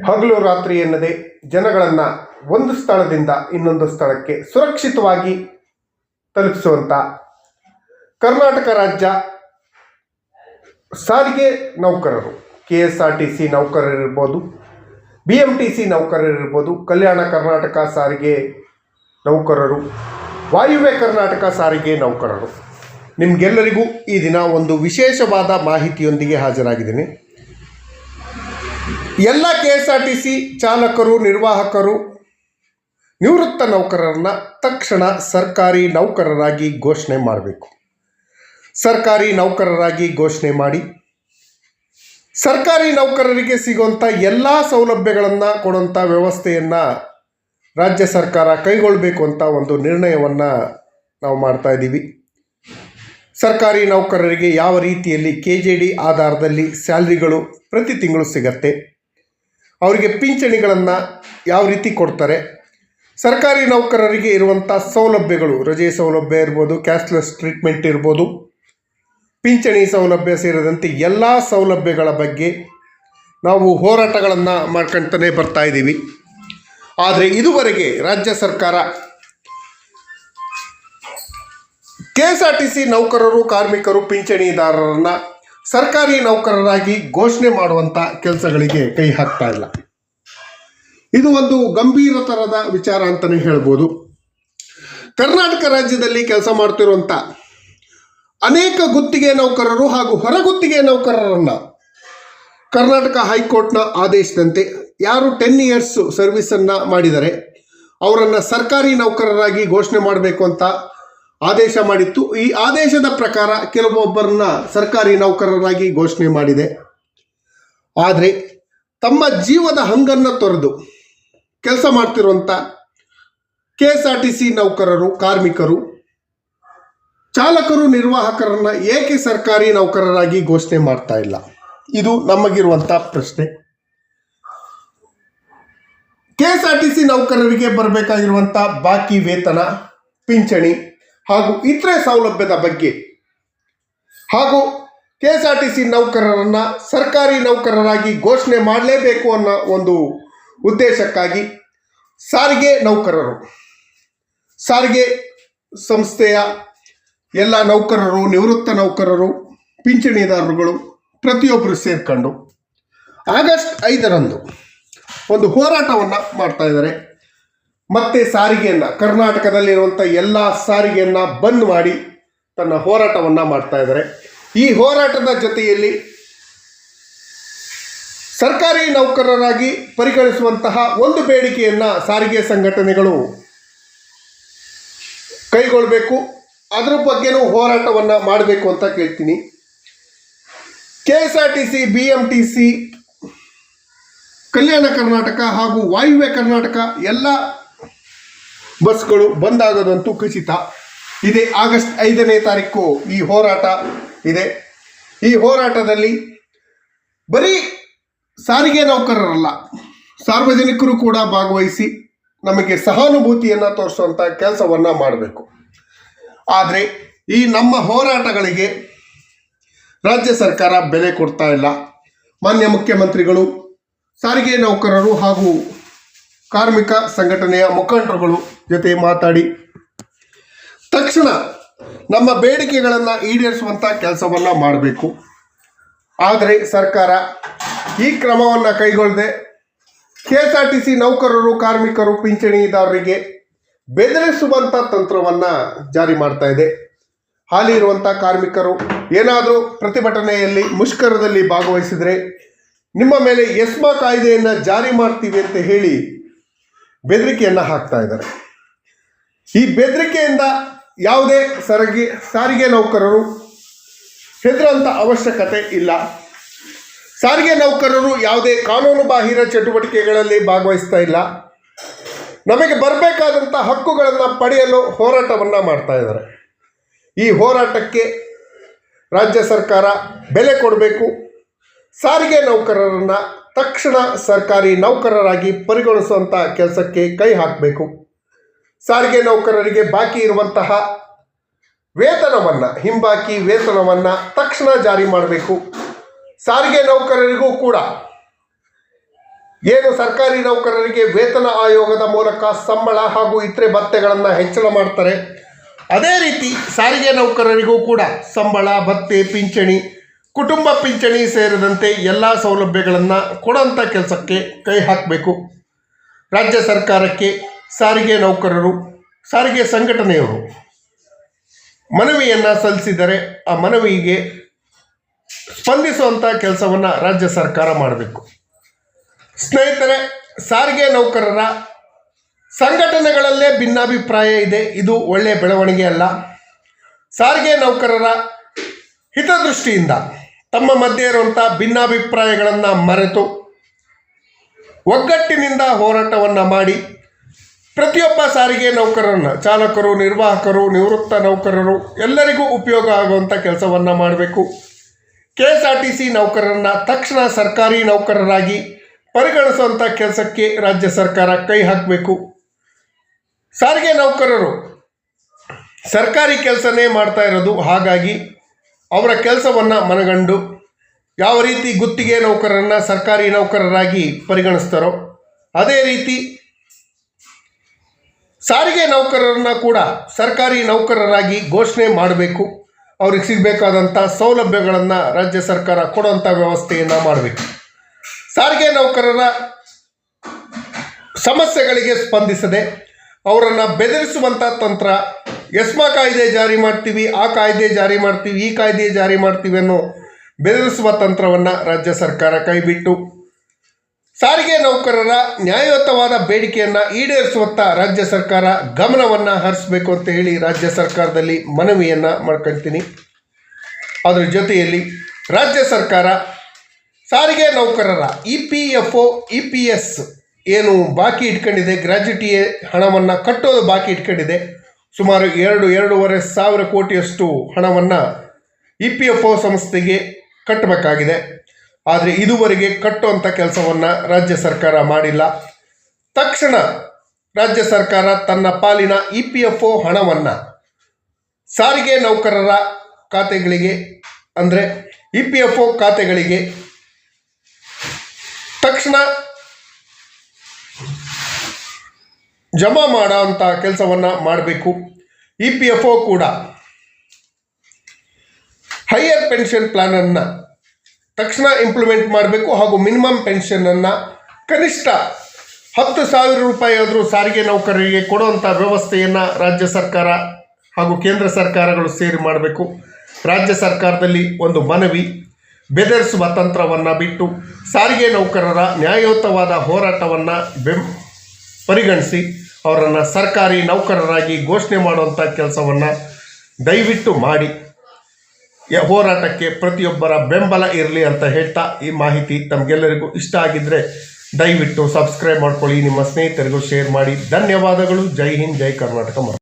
ಹಗಲು ರಾತ್ರಿ ಎನ್ನದೆ ಜನಗಳನ್ನು ಒಂದು ಸ್ಥಳದಿಂದ ಇನ್ನೊಂದು ಸ್ಥಳಕ್ಕೆ ಸುರಕ್ಷಿತವಾಗಿ ತಲುಪಿಸುವಂಥ ಕರ್ನಾಟಕ ರಾಜ್ಯ ಸಾರಿಗೆ ನೌಕರರು, KSRTC ನೌಕರರಿರ್ಬೋದು, BMTC ನೌಕರರಿರ್ಬೋದು, ಕಲ್ಯಾಣ ಕರ್ನಾಟಕ ಸಾರಿಗೆ ನೌಕರರು, ವಾಯುವ್ಯ ಕರ್ನಾಟಕ ಸಾರಿಗೆ ನೌಕರರು, ನಿಮಗೆಲ್ಲರಿಗೂ ಈ ದಿನ ಒಂದು ವಿಶೇಷವಾದ ಮಾಹಿತಿಯೊಂದಿಗೆ ಹಾಜರಾಗಿದ್ದೀನಿ. ಎಲ್ಲ KSRTC ಚಾಲಕರು, ನಿರ್ವಾಹಕರು, ನಿವೃತ್ತ ನೌಕರರನ್ನು ತಕ್ಷಣ ಸರ್ಕಾರಿ ನೌಕರರಾಗಿ ಘೋಷಣೆ ಮಾಡಬೇಕು. ಸರ್ಕಾರಿ ನೌಕರರಾಗಿ ಘೋಷಣೆ ಮಾಡಿ ಸರ್ಕಾರಿ ನೌಕರರಿಗೆ ಸಿಗುವಂಥ ಎಲ್ಲ ಸೌಲಭ್ಯಗಳನ್ನು ಕೊಡುವಂಥ ವ್ಯವಸ್ಥೆಯನ್ನು ರಾಜ್ಯ ಸರ್ಕಾರ ಕೈಗೊಳ್ಳಬೇಕು ಅಂತ ಒಂದು ನಿರ್ಣಯವನ್ನು ನಾವು ಮಾಡ್ತಾ ಇದ್ದೀವಿ. ಸರ್ಕಾರಿ ನೌಕರರಿಗೆ ಯಾವ ರೀತಿಯಲ್ಲಿ KJD ಆಧಾರದಲ್ಲಿ ಸ್ಯಾಲ್ರಿಗಳು ಪ್ರತಿ ತಿಂಗಳು ಸಿಗತ್ತೆ, ಅವರಿಗೆ ಪಿಂಚಣಿಗಳನ್ನು ಯಾವ ರೀತಿ ಕೊಡ್ತಾರೆ, ಸರ್ಕಾರಿ ನೌಕರರಿಗೆ ಇರುವಂಥ ಸೌಲಭ್ಯಗಳು, ರಜೆ ಸೌಲಭ್ಯ ಇರ್ಬೋದು, ಕ್ಯಾಶ್ಲೆಸ್ ಟ್ರೀಟ್ಮೆಂಟ್ ಇರ್ಬೋದು, ಪಿಂಚಣಿ ಸೌಲಭ್ಯ ಸೇರಿದಂತೆ ಎಲ್ಲ ಸೌಲಭ್ಯಗಳ ಬಗ್ಗೆ ನಾವು ಹೋರಾಟಗಳನ್ನು ಮಾಡ್ಕೊಳ್ತಾನೆ ಬರ್ತಾ ಇದ್ದೀವಿ. ಆದರೆ ಇದುವರೆಗೆ ರಾಜ್ಯ ಸರ್ಕಾರ KSRTC ನೌಕರರು, ಕಾರ್ಮಿಕರು, ಪಿಂಚಣಿದಾರರನ್ನು ಸರ್ಕಾರಿ ನೌಕರರಾಗಿ ಘೋಷಣೆ ಮಾಡುವಂಥ ಕೆಲಸಗಳಿಗೆ ಕೈ ಹಾಕ್ತಾ ಇಲ್ಲ. ಇದು ಒಂದು ಗಂಭೀರತರದ ವಿಚಾರ ಅಂತಲೇ ಹೇಳ್ಬೋದು. ಕರ್ನಾಟಕ ರಾಜ್ಯದಲ್ಲಿ ಕೆಲಸ ಮಾಡ್ತಿರುವಂಥ ಅನೇಕ ಗುತ್ತಿಗೆ ನೌಕರರು ಹಾಗೂ ಹೊರಗುತ್ತಿಗೆ ನೌಕರರನ್ನು ಕರ್ನಾಟಕ ಹೈಕೋರ್ಟ್ನ ಆದೇಶದಂತೆ ಯಾರು 10 ಇಯರ್ಸ್ ಸರ್ವಿಸನ್ನು ಮಾಡಿದರೆ ಅವರನ್ನು ಸರ್ಕಾರಿ ನೌಕರರಾಗಿ ಘೋಷಣೆ ಮಾಡಬೇಕು ಅಂತ ಆದೇಶ ಮಾಡಿತ್ತು. ಈ ಆದೇಶದ ಪ್ರಕಾರ ಕೆಲವೊಬ್ಬರನ್ನ ಸರ್ಕಾರಿ ನೌಕರರಾಗಿ ಘೋಷಣೆ ಮಾಡಿದೆ. ಆದರೆ ತಮ್ಮ ಜೀವದ ಹಂಗನ್ನು ತೊರೆದು ಕೆಲಸ ಮಾಡ್ತಿರುವಂಥ KSRTC ನೌಕರರು, ಕಾರ್ಮಿಕರು, ಚಾಲಕರು, ನಿರ್ವಾಹಕರನ್ನು ಏಕೆ ಸರ್ಕಾರಿ ನೌಕರರಾಗಿ ಘೋಷಣೆ ಮಾಡ್ತಾ ಇಲ್ಲ? ಇದು ನಮಗಿರುವಂಥ ಪ್ರಶ್ನೆ. KSRTC ನೌಕರರಿಗೆ ಬರಬೇಕಾಗಿರುವಂಥ ಬಾಕಿ ವೇತನ, ಪಿಂಚಣಿ ಹಾಗೂ ಇತರೆ ಸೌಲಭ್ಯದ ಬಗ್ಗೆ ಹಾಗೂ KSRTC ನೌಕರರನ್ನು ಸರ್ಕಾರಿ ನೌಕರರಾಗಿ ಘೋಷಣೆ ಮಾಡಲೇಬೇಕು ಅನ್ನೋ ಒಂದು ಉದ್ದೇಶಕ್ಕಾಗಿ ಸಾರಿಗೆ ನೌಕರರು, ಸಾರಿಗೆ ಸಂಸ್ಥೆಯ ಎಲ್ಲ ನೌಕರರು, ನಿವೃತ್ತ ನೌಕರರು, ಪಿಂಚಣಿದಾರರುಗಳು ಪ್ರತಿಯೊಬ್ಬರು ಸೇರ್ಕೊಂಡು ಆಗಸ್ಟ್ 5ರಂದು ಒಂದು ಹೋರಾಟವನ್ನು ಮಾಡ್ತಾ ಇದ್ದಾರೆ. ಮತ್ತೆ ಸಾರಿಗೆಯನ್ನು, ಕರ್ನಾಟಕದಲ್ಲಿರುವಂಥ ಎಲ್ಲ ಸಾರಿಗೆಯನ್ನು ಬಂದ್ ಮಾಡಿ ತನ್ನ ಹೋರಾಟವನ್ನು ಮಾಡ್ತಾ ಇದ್ದಾರೆ. ಈ ಹೋರಾಟದ ಜೊತೆಯಲ್ಲಿ ಸರ್ಕಾರಿ ನೌಕರರಾಗಿ ಪರಿಗಣಿಸುವಂತಹ ಒಂದು ಬೇಡಿಕೆಯನ್ನು ಸಾರಿಗೆ ಸಂಘಟನೆಗಳು ಕೈಗೊಳ್ಳಬೇಕು. ಅದರ ಬಗ್ಗೆನೂ ಹೋರಾಟವನ್ನು ಮಾಡಬೇಕು ಅಂತ ಕೇಳ್ತೀನಿ. KSRTC, BMTC, ಕಲ್ಯಾಣ ಕರ್ನಾಟಕ ಹಾಗೂ ವಾಯುವ್ಯ ಕರ್ನಾಟಕ ಎಲ್ಲ ಬಸ್ಗಳು ಬಂದಾಗೋದಂತೂ ಖಚಿತ. ಇದೇ ಆಗಸ್ಟ್ 5ನೇ ತಾರೀಕು ಈ ಹೋರಾಟ ಇದೆ. ಈ ಹೋರಾಟದಲ್ಲಿ ಬರೀ ಸಾರಿಗೆ ನೌಕರರಲ್ಲ, ಸಾರ್ವಜನಿಕರು ಕೂಡ ಭಾಗವಹಿಸಿ ನಮಗೆ ಸಹಾನುಭೂತಿಯನ್ನು ತೋರಿಸುವಂಥ ಕೆಲಸವನ್ನು ಮಾಡಬೇಕು. ಆದರೆ ಈ ನಮ್ಮ ಹೋರಾಟಗಳಿಗೆ ರಾಜ್ಯ ಸರ್ಕಾರ ಬೆಲೆ ಕೊಡ್ತಾ ಇಲ್ಲ. ಮಾನ್ಯ ಮುಖ್ಯಮಂತ್ರಿಗಳು ಸಾರಿಗೆ ನೌಕರರು ಹಾಗೂ ಕಾರ್ಮಿಕ ಸಂಘಟನೆಯ ಮುಖಂಡರುಗಳು ಜೊತೆ ಮಾತಾಡಿ ತಕ್ಷಣ ನಮ್ಮ ಬೇಡಿಕೆಗಳನ್ನು ಈಡೇರಿಸುವಂಥ ಕೆಲಸವನ್ನು ಮಾಡಬೇಕು. ಆದರೆ ಸರ್ಕಾರ ಈ ಕ್ರಮವನ್ನು ಕೈಗೊಳ್ಳದೆ KSRTC ನೌಕರರು, ಕಾರ್ಮಿಕರು, ಪಿಂಚಣಿದಾರರಿಗೆ ಬೆದರಿಸುವಂಥ ತಂತ್ರವನ್ನು ಜಾರಿ ಮಾಡ್ತಾ ಇದೆ. ಹಾಲಿ ಇರುವಂಥ ಕಾರ್ಮಿಕರು ಏನಾದರೂ ಪ್ರತಿಭಟನೆಯಲ್ಲಿ, ಮುಷ್ಕರದಲ್ಲಿ ಭಾಗವಹಿಸಿದರೆ ನಿಮ್ಮ ಮೇಲೆ ಎಸ್ಮಾ ಕಾಯ್ದೆಯನ್ನು ಜಾರಿ ಮಾಡ್ತೀವಿ ಅಂತ ಹೇಳಿ ಬೆದರಿಕೆಯನ್ನು ಹಾಕ್ತಾ ಇದ್ದಾರೆ. ಈ ಬೆದರಿಕೆಯಿಂದ ಯಾವುದೇ ಸಾರಿಗೆ ನೌಕರರು ಹೆದರುವಂಥ ಅವಶ್ಯಕತೆ ಇಲ್ಲ. ಸಾರಿಗೆ ನೌಕರರು ಯಾವುದೇ ಕಾನೂನು ಬಾಹಿರ ಚಟುವಟಿಕೆಗಳಲ್ಲಿ ಭಾಗವಹಿಸ್ತಾ ಇಲ್ಲ. ನಮಗೆ ಬರಬೇಕಾದಂಥ ಹಕ್ಕುಗಳನ್ನು ಪಡೆಯಲು ಹೋರಾಟವನ್ನು ಮಾಡ್ತಾ ಇದ್ದಾರೆ. ಈ ಹೋರಾಟಕ್ಕೆ ರಾಜ್ಯ ಸರ್ಕಾರ ಬೆಲೆ ಕೊಡಬೇಕು. ಸಾರಿಗೆ ನೌಕರರನ್ನು ತಕ್ಷಣ ಸರ್ಕಾರಿ ನೌಕರರಾಗಿ ಪರಿಗಣಿಸುವಂಥ ಕೆಲಸಕ್ಕೆ ಕೈ ಹಾಕಬೇಕು. ಸಾರಿಗೆ ನೌಕರರಿಗೆ ಬಾಕಿ ಇರುವಂತಹ ವೇತನವನ್ನು, ಹಿಂಬಾಕಿ ವೇತನವನ್ನು ತಕ್ಷಣ ಜಾರಿ ಮಾಡಬೇಕು. ಸಾರಿಗೆ ನೌಕರರಿಗೂ ಕೂಡ ಏನು ಸರ್ಕಾರಿ ನೌಕರರಿಗೆ ವೇತನ ಆಯೋಗದ ಮೂಲಕ ಸಂಬಳ ಹಾಗೂ ಇತರೆ ಭತ್ಯೆಗಳನ್ನು ಹೆಚ್ಚಳ ಮಾಡ್ತಾರೆ, ಅದೇ ರೀತಿ ಸಾರಿಗೆ ನೌಕರರಿಗೂ ಕೂಡ ಸಂಬಳ, ಭತ್ಯೆ, ಪಿಂಚಣಿ, ಕುಟುಂಬ ಪಿಂಚಣಿ ಸೇರಿದಂತೆ ಎಲ್ಲ ಸೌಲಭ್ಯಗಳನ್ನು ಕೊಡೋಂಥ ಕೆಲಸಕ್ಕೆ ಕೈ ಹಾಕಬೇಕು. ರಾಜ್ಯ ಸರ್ಕಾರಕ್ಕೆ ಸಾರಿಗೆ ನೌಕರರು, ಸಾರಿಗೆ ಸಂಘಟನೆಯವರು ಮನವಿಯನ್ನು ಸಲ್ಲಿಸಿದರೆ ಆ ಮನವಿಗೆ ಸ್ಪಂದಿಸುವಂಥ ಕೆಲಸವನ್ನು ರಾಜ್ಯ ಸರ್ಕಾರ ಮಾಡಬೇಕು. ಸ್ನೇಹಿತರೆ, ಸಾರಿಗೆ ನೌಕರರ ಸಂಘಟನೆಗಳಲ್ಲೇ ಭಿನ್ನಾಭಿಪ್ರಾಯ ಇದೆ. ಇದು ಒಳ್ಳೆಯ ಬೆಳವಣಿಗೆ ಅಲ್ಲ. ಸಾರಿಗೆ ನೌಕರರ ಹಿತದೃಷ್ಟಿಯಿಂದ ತಮ್ಮ ಮಧ್ಯೆ ಇರುವಂಥ ಭಿನ್ನಾಭಿಪ್ರಾಯಗಳನ್ನು ಮರೆತು ಒಗ್ಗಟ್ಟಿನಿಂದ ಹೋರಾಟವನ್ನು ಮಾಡಿ ಪ್ರತಿಯೊಬ್ಬ ಸಾರಿಗೆ ನೌಕರರನ್ನು, ಚಾಲಕರು, ನಿರ್ವಾಹಕರು, ನಿವೃತ್ತ ನೌಕರರು ಎಲ್ಲರಿಗೂ ಉಪಯೋಗ ಆಗುವಂಥ ಕೆಲಸವನ್ನು ಮಾಡಬೇಕು. KSRTC ನೌಕರರನ್ನು ತಕ್ಷಣ ಸರ್ಕಾರಿ ನೌಕರರಾಗಿ ಪರಿಗಣಿಸುವಂಥ ಕೆಲಸಕ್ಕೆ ರಾಜ್ಯ ಸರ್ಕಾರ ಕೈ ಹಾಕಬೇಕು. ಸಾರಿಗೆ ನೌಕರರು ಸರ್ಕಾರಿ ಕೆಲಸನೇ ಮಾಡ್ತಾ ಇರೋದು, ಹಾಗಾಗಿ ಅವರ ಕೆಲಸವನ್ನು ಮನಗಂಡು ಯಾವ ರೀತಿ ಗುತ್ತಿಗೆ ನೌಕರರನ್ನು ಸರ್ಕಾರಿ ನೌಕರರಾಗಿ ಪರಿಗಣಿಸ್ತಾರೋ ಅದೇ ರೀತಿ ಸಾರಿಗೆ ನೌಕರರನ್ನು ಕೂಡ ಸರ್ಕಾರಿ ನೌಕರರಾಗಿ ಘೋಷಣೆ ಮಾಡಬೇಕು. ಅವ್ರಿಗೆ ಸಿಗಬೇಕಾದಂಥ ಸೌಲಭ್ಯಗಳನ್ನು ರಾಜ್ಯ ಸರ್ಕಾರ ಕೊಡುವಂಥ ವ್ಯವಸ್ಥೆಯನ್ನು ಮಾಡಬೇಕು. ಸಾರಿಗೆ ನೌಕರರ ಸಮಸ್ಯೆಗಳಿಗೆ ಸ್ಪಂದಿಸದೆ ಅವರನ್ನು ಬೆದರಿಸುವಂಥ ತಂತ್ರ, ಎಸ್ಮಾ ಕಾಯ್ದೆ ಜಾರಿ ಮಾಡ್ತೀವಿ, ಆ ಕಾಯ್ದೆ ಜಾರಿ ಮಾಡ್ತೀವಿ, ಈ ಕಾಯ್ದೆ ಜಾರಿ ಮಾಡ್ತೀವಿ ಅನ್ನೋ ಬೆದರಿಸುವ ತಂತ್ರವನ್ನು ರಾಜ್ಯ ಸರ್ಕಾರ ಕೈಬಿಟ್ಟು ಸಾರಿಗೆ ನೌಕರರ ನ್ಯಾಯಯುತವಾದ ಬೇಡಿಕೆಯನ್ನು ಈಡೇರಿಸುವತ್ತ ರಾಜ್ಯ ಸರ್ಕಾರ ಗಮನವನ್ನು ಹರಿಸಬೇಕು ಅಂತ ಹೇಳಿ ರಾಜ್ಯ ಸರ್ಕಾರದಲ್ಲಿ ಮನವಿಯನ್ನು ಮಾಡ್ಕೊಳ್ತೀನಿ. ಅದರ ಜೊತೆಯಲ್ಲಿ ರಾಜ್ಯ ಸರ್ಕಾರ ಸಾರಿಗೆ ನೌಕರರ EPFO, EPS ಏನು ಬಾಕಿ ಇಟ್ಕೊಂಡಿದೆ, ಗ್ರ್ಯಾಚ್ಯುಟಿ ಹಣವನ್ನು ಕಟ್ಟೋದು ಬಾಕಿ ಇಟ್ಕೊಂಡಿದೆ, ಸುಮಾರು 2-2.5 ಸಾವಿರ ಕೋಟಿಯಷ್ಟು ಹಣವನ್ನು EPFO ಸಂಸ್ಥೆಗೆ ಕಟ್ಟಬೇಕಾಗಿದೆ. ಆದರೆ ಇದುವರೆಗೆ ಕಟ್ಟುವಂಥ ಕೆಲಸವನ್ನು ರಾಜ್ಯ ಸರ್ಕಾರ ಮಾಡಿಲ್ಲ. ತಕ್ಷಣ ರಾಜ್ಯ ಸರ್ಕಾರ ತನ್ನ ಪಾಲಿನ EPFO ಹಣವನ್ನು ಸಾರಿಗೆ ನೌಕರರ ಖಾತೆಗಳಿಗೆ, ಅಂದರೆ EPFO ಖಾತೆಗಳಿಗೆ ತಕ್ಷಣ ಜಮಾ ಮಾಡೋಂಥ ಕೆಲಸವನ್ನು ಮಾಡಬೇಕು. EPFO ಕೂಡ ಹೈಯರ್ ಪೆನ್ಷನ್ ಪ್ಲಾನನ್ನು ತಕ್ಷಣ ಇಂಪ್ಲಿಮೆಂಟ್ ಮಾಡಬೇಕು ಹಾಗೂ ಮಿನಿಮಮ್ ಪೆನ್ಷನನ್ನು ಕನಿಷ್ಠ 10,000 ರೂಪಾಯಿ ಆದರೂ ಸಾರಿಗೆ ನೌಕರರಿಗೆ ಕೊಡುವಂಥ ವ್ಯವಸ್ಥೆಯನ್ನು ರಾಜ್ಯ ಸರ್ಕಾರ ಹಾಗೂ ಕೇಂದ್ರ ಸರ್ಕಾರಗಳು ಸೇರಿ ಮಾಡಬೇಕು. ರಾಜ್ಯ ಸರ್ಕಾರದಲ್ಲಿ ಒಂದು ಮನವಿ, ಬೆದರಿಸುವ ತಂತ್ರವನ್ನು ಬಿಟ್ಟು ಸಾರಿಗೆ ನೌಕರರ ನ್ಯಾಯಯುತವಾದ ಹೋರಾಟವನ್ನು ಪರಿಗಣಿಸಿ ಅವರನ್ನು ಸರ್ಕಾರಿ ನೌಕರರಾಗಿ ಘೋಷಣೆ ಮಾಡುವಂಥ ಕೆಲಸವನ್ನು ದಯವಿಟ್ಟು ಮಾಡಿ. ಹೋರಾಟಕ್ಕೆ ಪ್ರತಿಯೊಬ್ಬರ ಬೆಂಬಲ ಇರಲಿ ಅಂತ ಹೇಳ್ತಾ, ಈ ಮಾಹಿತಿ ತಮಗೆಲ್ಲರಿಗೂ ಇಷ್ಟ ಆಗಿದ್ದರೆ ದಯವಿಟ್ಟು ಸಬ್ಸ್ಕ್ರೈಬ್ ಮಾಡ್ಕೊಳ್ಳಿ, ನಿಮ್ಮ ಸ್ನೇಹಿತರಿಗೂ ಶೇರ್ ಮಾಡಿ. ಧನ್ಯವಾದಗಳು. ಜೈ ಹಿಂದ್, ಜೈ ಕರ್ನಾಟಕ.